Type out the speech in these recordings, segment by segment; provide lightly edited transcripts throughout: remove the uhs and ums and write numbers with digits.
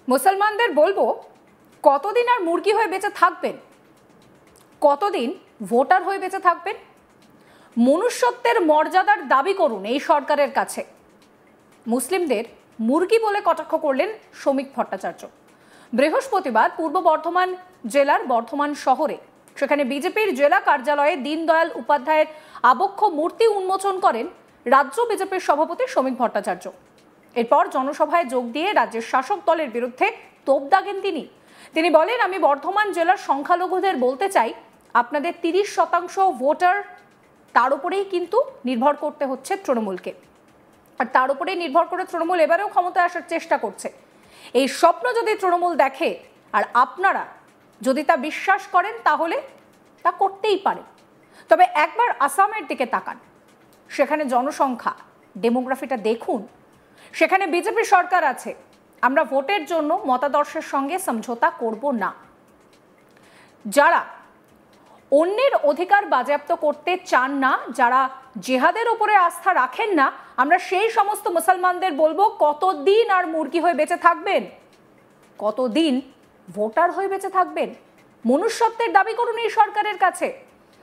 মুসলমানদের বলবো, কতদিন আর মুরগি হয়ে বেঁচে থাকবেন? কতদিন ভোটার হয়ে বেঁচে থাকবেন? মনুষ্যত্বের মর্যাদার দাবি করুন এই সরকারের কাছে। মুসলিমদের মুরগি বলে কটাক্ষ করলেন শ্রমিক ভট্টাচার্য। বৃহস্পতিবার পূর্ব বর্ধমান জেলার বর্ধমান শহরে সেখানে বিজেপির জেলা কার্যালয়ে দীনদয়াল উপাধ্যায়ের আবক্ষ মূর্তি উন্মোচন করেন রাজ্য বিজেপির সভাপতি শ্রমিক ভট্টাচার্য। এরপর জনসভায় যোগ দিয়ে রাজ্যের শাসক দলের বিরুদ্ধে তোপ দাগেন তিনি বলেন, আমি বর্ধমান জেলার সংখ্যালঘুদের বলতে চাই, আপনাদের 30% ভোটার, তার উপরেই কিন্তু নির্ভর করতে হচ্ছে তৃণমূলকে। আর তার উপরেই নির্ভর করে তৃণমূল এবারেও ক্ষমতায় আসার চেষ্টা করছে। এই স্বপ্ন যদি তৃণমূল দেখে আর আপনারা যদি তা বিশ্বাস করেন, তাহলে তা করতেই পারে। তবে একবার আসামের দিকে তাকান, সেখানে জনসংখ্যা, ডেমোগ্রাফিটা দেখুন। সেখানে বিজেপি সরকার আছে। আমরা ভোটের জন্য মতাদর্শের সঙ্গে সমঝোতা করব না। যারা অন্যের অধিকার বাজেয়াপ্ত করতে চান না, যারা জেহাদের উপরে আস্থা রাখেন না, আমরা সেই সমস্ত মুসলমানদের বলবো, কতদিন আর মুরগি হয়ে বেঁচে থাকবেন? কতদিন ভোটার হয়ে বেঁচে থাকবেন? মনুষ্যত্বের দাবি করুন এই সরকারের কাছে।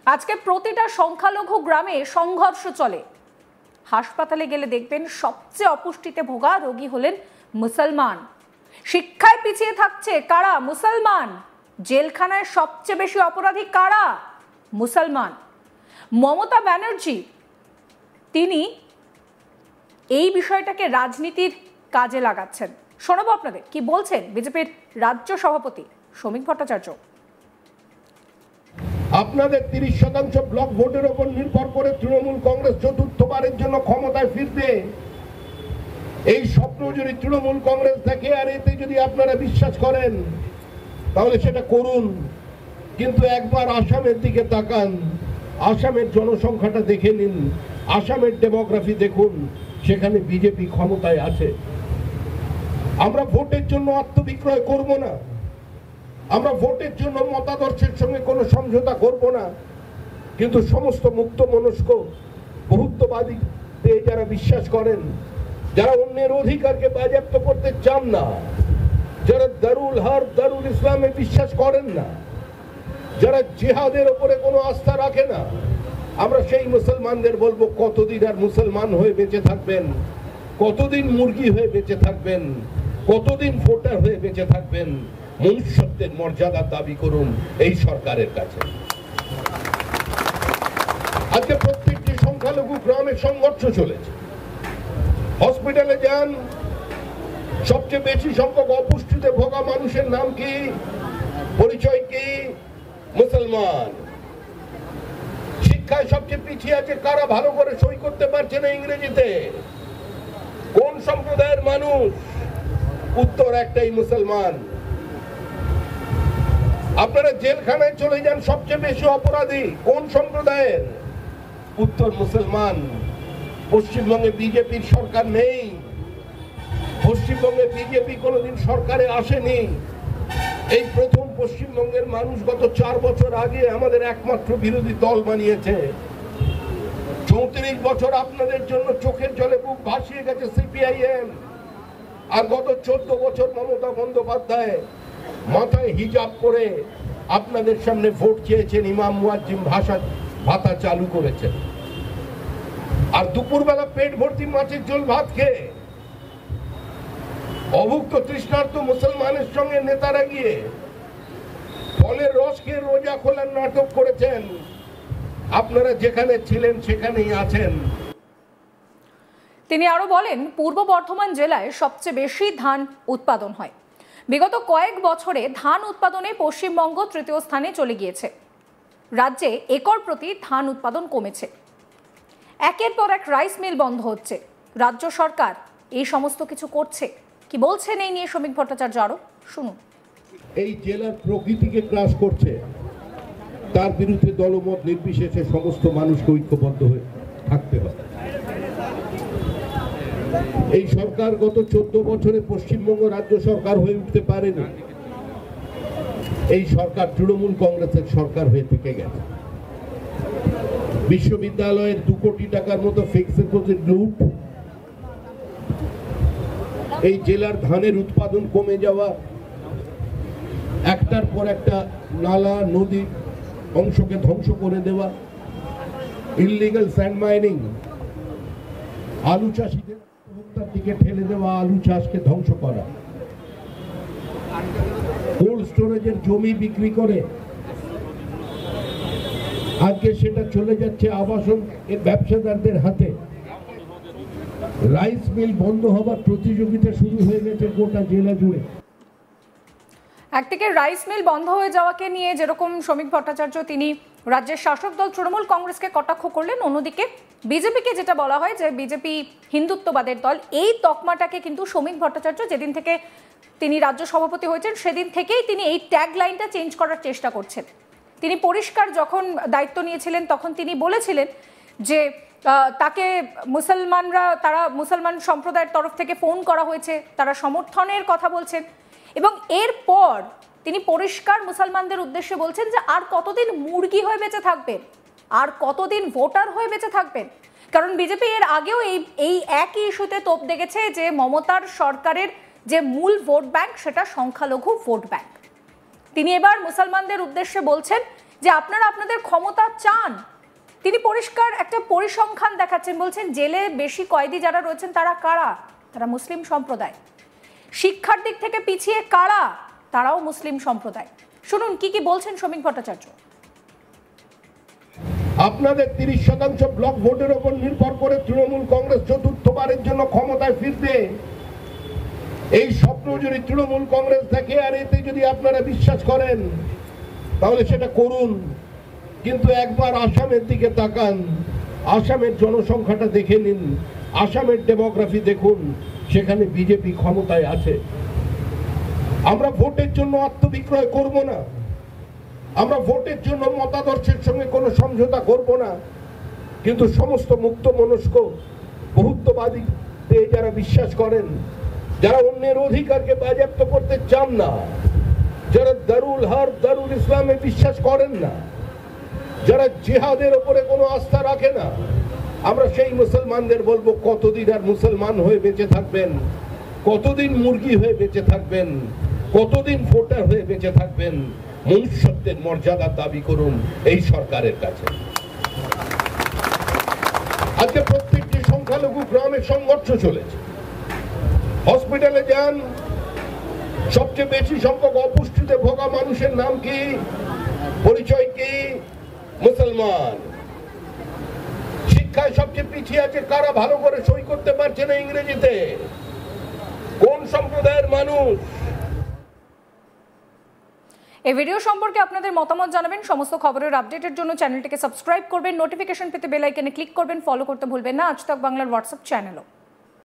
আজকে প্রতিটা সংখ্যালঘু গ্রামে সংঘর্ষ চলে। হাসপাতালে গেলে দেখবেন সবচেয়ে অপুষ্টিতে ভোগা রোগী হলেন মুসলমান। শিক্ষায় পিছিয়ে থাকছে কারা? মুসলমান। জেলখানায় সবচেয়ে বেশি অপরাধী কারা? মুসলমান। মমতা ব্যানার্জি তিনি এই বিষয়টাকে রাজনীতির কাজে লাগাচ্ছেন। শোনাবো আপনাদের কি বলছেন বিজেপির রাজ্য সভাপতি শ্রমিক ভট্টাচার্য। আপনাদের 30% ব্লক ভোটের উপর নির্ভর করে তৃণমূল কংগ্রেস চতুর্থবারের জন্য ক্ষমতায় ফিরবে, এই স্বপ্ন যদি তৃণমূল কংগ্রেস দেখে আর এতে যদি আপনারা বিশ্বাস করেন, তাহলে সেটা করুন। কিন্তু একবার আসামের দিকে তাকান, আসামের জনসংখ্যাটা দেখে নিন, আসামের ডেমোগ্রাফি দেখুন, সেখানে বিজেপি ক্ষমতায় আছে। আমরা ভোটের জন্য আত্মবিক্রয় করব না, আমরা ভোটের জন্য মতাদর্শের সঙ্গে কোনো সমঝোতা করব না। কিন্তু সমস্ত মুক্ত মনস্ক বহুত্ববাদী যারা বিশ্বাস করেন, যারা অন্যের অধিকারকে বাজেয়াপ্ত করতে চান না, যারা দারুল হার্ব দারুল ইসলামে বিশ্বাস করেন না, যারা জিহাদের উপরে কোনো আস্থা রাখে না, আমরা সেই মুসলমানদের বলবো, কতদিন আর মুসলমান হয়ে বেঁচে থাকবেন? কতদিন মুরগি হয়ে বেঁচে থাকবেন? কতদিন ভোটার হয়ে বেঁচে থাকবেন? মনুষ্যত্বের মর্যাদার দাবি করুন এই সরকারের কাছে। আজকে প্রত্যেকটি সংখ্যালঘু গ্রামে সংঘর্ষ চলেছে। হসপিটালে যান, সবচেয়ে বেশি সংখ্যক অপুষ্টিতে ভোগা মানুষের নাম কি, পরিচয় কি? মুসলমান। শিক্ষায় সবচেয়ে পিছিয়ে আছে কারা? ভালো করে সই করতে পারছে না ইংরেজিতে। কোন সম্প্রদায়ের মানুষ? উত্তর একটাই, মুসলমান। আপনারা জেলখানায় চলে যান, সবচেয়ে বেশি অপরাধী কোন সম্প্রদায়ের? উত্তর মুসলমান। পশ্চিমবঙ্গে বিজেপির সরকার নেই, পশ্চিমবঙ্গে বিজেপি কোনোদিন সরকারে আসেনি। এই প্রথম পশ্চিমবঙ্গের মানুষ গত 4 বছর আগে আমাদের একমাত্র বিরোধী দল বানিয়েছে। 34 বছর আপনাদের জন্য চোখের জলে বুক ভাসিয়ে গেছে সিপিআইএম। আর গত 14 বছর মমতা বন্দ্যোপাধ্যায় মাথায় হিজাব করে আপনাদের সামনে ভোট চেয়েছেন, ইমাম মুয়াজ্জিম ভাতা চালু করেছেন। আর দুপুরবেলা পেট ভর্তি মাছের ঝোল ভাত খেয়ে অভুক্ত তৃষ্ণার্ত মুসলমানের সঙ্গে নেতারা গিয়ে ফলের রস খেয়ে রোজা খোলার নাটক করেছেন। আপনারা যেখানে ছিলেন সেখানেই আছেন। তিনি আরো বলেন, পূর্ব বর্ধমান জেলায় সবচেয়ে বেশি ধান উৎপাদন হয়। বিগত কয়েক বছরে ধান উৎপাদনে পশ্চিমবঙ্গ 3য় স্থানে চলে গিয়েছে। রাজ্যে একর প্রতি ধান উৎপাদন কমেছে। একের পর এক রাইস মিল বন্ধ হচ্ছে। রাজ্য সরকার এই সমস্ত কিছু করছে। কি বলছেন এই নিয়ে শ্রমিক ভট্টাচার্য, আরো শুনুন। এই জেলার প্রকৃতিকে গ্রাস করছে, তার বিরুদ্ধে দলমত নির্বিশেষে সমস্ত মানুষকে ঐক্যবদ্ধ হয়ে থাকতে হবে। এই সরকার গত 14 বছরে পশ্চিমবঙ্গ রাজ্য সরকার হয়ে উঠতে পারেনি। এই সরকার তৃণমূল কংগ্রেসের সরকার হয়ে থেকে গেছে। বিশ্ববিদ্যালয়ের 2 কোটি টাকার মতো ফিক্সড ডিপোজিট লুট, এই জেলার ধানের উৎপাদন কমে যাওয়া, একটার পর একটা নালা নদী অংশকে ধ্বংস করে দেওয়া, ইললিগাল স্যান্ড মাইনিং, আলু চাষিদের হত্যার দিকে ঠেলে দেওয়া, আলু চাষকে ধ্বংস করা, কোল্ড স্টোরেজের জমি বিক্রি করে আজকে সেটা চলে যাচ্ছে আবাসন ব্যবসাদারদের হাতে। রাইস মিল বন্ধ হবার প্রতিযোগিতা শুরু হয়ে গেছে গোটা জেলা জুড়ে। একদিকে রাইস মিল বন্ধ হয়ে যাওয়াকে নিয়ে যেরকম শ্রমিক ভট্টাচার্য তিনি রাজ্যের শাসক দল তৃণমূল কংগ্রেসকে কটাক্ষ করলেন, অন্যদিকে বিজেপিকে যেটা বলা হয় যে বিজেপি হিন্দুত্ববাদের দল, এই তকমাটাকে কিন্তু শ্রমিক ভট্টাচার্য যেদিন থেকে তিনি রাজ্য সভাপতি হয়েছেন সেদিন থেকেই তিনি এই ট্যাগ লাইনটা চেঞ্জ করার চেষ্টা করছেন। তিনি পরিষ্কার যখন দায়িত্ব নিয়েছিলেন তখন তিনি বলেছিলেন যে তাকে তারা মুসলমান সম্প্রদায়ের তরফ থেকে ফোন করা হয়েছে, তারা সমর্থনের কথা বলছেন এবং এরপর তিনি পরিষ্কার মুসলমানদের উদ্দেশ্যে বলছেন যে আর কতদিন মুরগি হয়ে বেঁচে থাকবেন, আর কতদিন ভোটার হয়ে বেঁচে থাকবেন। কারণ বিজেপি এর আগেও এই একই ইস্যুতে তোপ দেখেছে যে মমতার সরকারের যে মূল ভোট ব্যাংক সেটা সংখ্যালঘু ভোট ব্যাংক। তিনি এবার মুসলমানদের উদ্দেশ্যে বলছেন যে আপনারা আপনাদের ক্ষমতা চান। তিনি পরিষ্কার একটা পরিসংখ্যান দেখাচ্ছেন, বলছেন জেলে বেশি কয়েদি যারা রয়েছেন তারা কারা? তারা মুসলিম সম্প্রদায়। শিক্ষার দিক থেকে পিছিয়ে কারা? তারাও মুসলিম সম্প্রদায়। শুনুন কি কি বলছেন শ্রমিক ভট্টাচার্য। আপনাদের 30% ব্লক ভোটের উপর নির্ভর করে তৃণমূল কংগ্রেস চতুর্থবারের জন্য ক্ষমতায় ফিরবে, এই স্বপ্ন যদি তৃণমূল কংগ্রেস দেখে আর এতে যদি আপনারা বিশ্বাস করেন তাহলে সেটা করুন। কিন্তু একবার আসামের দিকে তাকান, আসামের জনসংখ্যাটা দেখে নিন, আসামের ডেমোগ্রাফি দেখুন, সেখানে বিজেপি ক্ষমতায় আছে। আমরা ভোটের জন্য আত্মবিক্রয় করব না, আমরা ভোটের জন্য মতাদর্শের সঙ্গে কোনো সমঝোতা করব না, কিন্তু সমস্ত মুক্ত মনস্ক বহুত্ববাদী যারা বিশ্বাস করেন, যারা অন্যের অধিকারকে বাজেয়াপ্ত করতে চান না, যারা দারুল ইসলামে বিশ্বাস করেন না, যারা জিহাদের উপরে কোনো আস্থা রাখে না, আমরা সেই মুসলমানদের বলবো কতদিন আর মুসলমান হয়ে বেঁচে থাকবেন, কতদিন মুরগি হয়ে বেঁচে থাকবেন, কতদিন ভোটার হয়ে বেঁচে থাকবেন। মনুষ্যত্বের মর্যাদা দাবি করুন এই সরকারের কাছে। আজকে প্রত্যেকটি সংখ্যালঘু গ্রামে সংঘর্ষ চলেছে। হসপিটালে যান, সবচেয়ে বেশি সংখ্যক অপুষ্টিতে ভোগা মানুষের নাম কি, পরিচয় কি? মুসলমান। শিক্ষায় সবচেয়ে পিছিয়ে আছে কারা? ভালো করে সই করতে পারছে না ইংরেজিতে। কোন সম্প্রদায়ের মানুষ? এই ভিডিও সম্পর্কে আপনাদের মতামত জানাবেন। সমস্ত খবরের আপডেটের জন্য চ্যানেলটিকে সাবস্ক্রাইব করবেন, নোটিফিকেশন পেতে বেল আইকনে ক্লিক করবেন, ফলো করতে ভুলবেন না আজ তাক বাংলার হোয়াটসঅ্যাপ চ্যানেলও।